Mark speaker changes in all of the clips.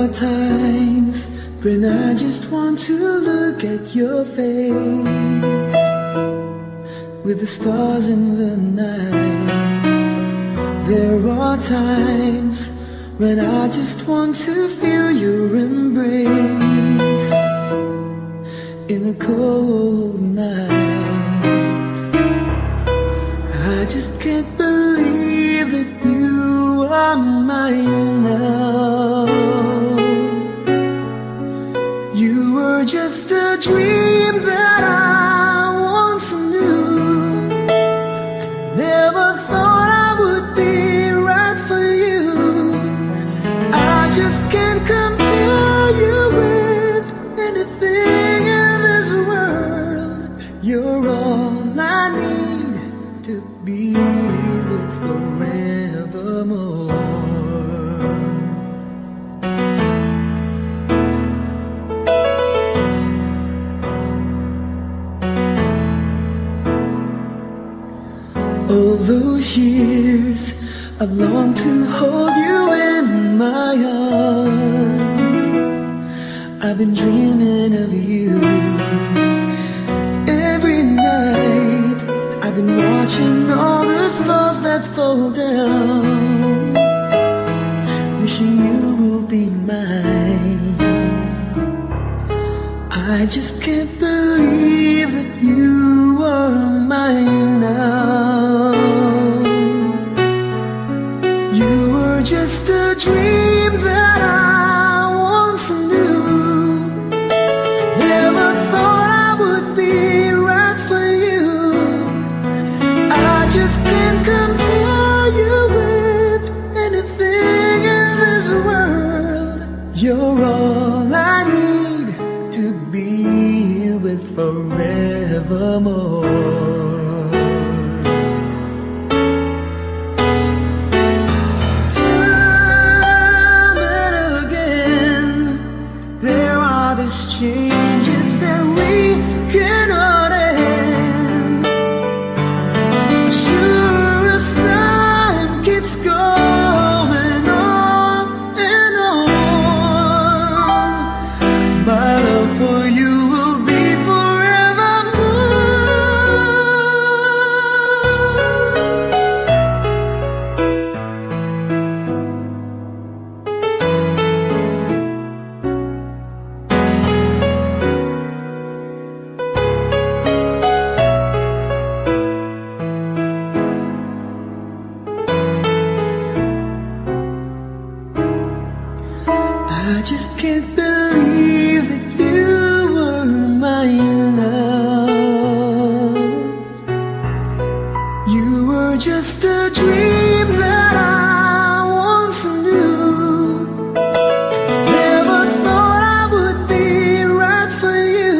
Speaker 1: are times when I just want to look at your face with the stars in the night. There are times when I just want to feel your embrace in a cold night. I just can't believe that you are mine now. You were just a dream that I once knew. I never thought I would be right for you. I just can't compare you with anything in this world. You're all I need to be with forevermore. All those years I've longed to hold you in my arms. I've been dreaming of you every night. I've been watching all the stars that fall down, wishing you will be mine. I just can't believe that you are mine now. You were just a dream that I once knew. Never thought I would be right for you. I just can't compare you with anything in this world. You're all I need to be with forevermore. Changes that we cannot end. Sure as time keeps going on and on, my love for you will be I just can't believe that you were mine now. You were just a dream that I once knew. Never thought I would be right for you.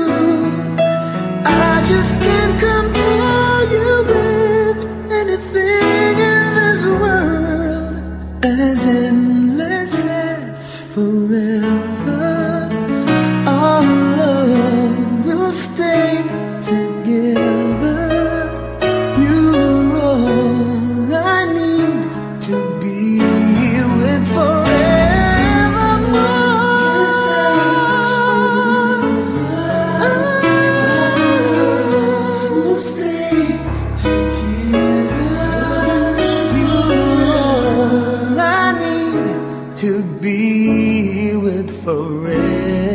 Speaker 1: I just can't compare you with anything in this world. As endless as forever, our love will stay together. You're all I need to be with forevermore. We'll stay together. You're all I need to be with forever.